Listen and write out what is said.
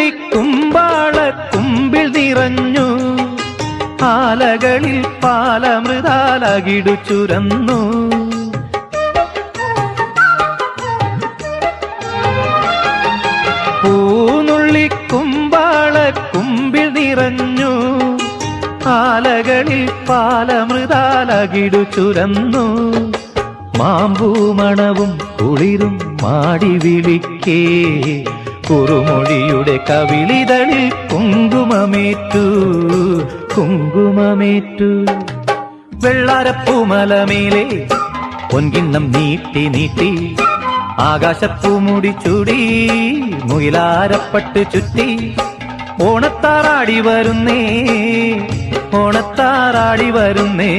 കുമ്പാള കുമ്പിൽ നിറഞ്ഞു, ആലകളിൽ പാലമൃതാലകിടു ചുരന്നു. പൂനുള്ളിക്കുമ്പാള കുമ്പിൽ നിറഞ്ഞു, ആലകളിൽ പാലമൃതാലകിടു ചുരന്നു. മാമ്പൂമണവും കുളിരും മാടി വിളിക്കേ, കുറുമൊഴിയുടെ കവിളിതളിൽ കുങ്കുമമേറ്റു, കുങ്കുമമേറ്റു. വെള്ളാരപ്പൂമലമേലെ പൊൻകിണ്ണം നീട്ടി നീട്ടി, ആകാശപ്പൂമുടി ചൂടി മുയിലാരപ്പട്ട് ചുറ്റി. ഓണത്താറാടി വരുന്നേ, ഓണത്താറാടി വരുന്നേ.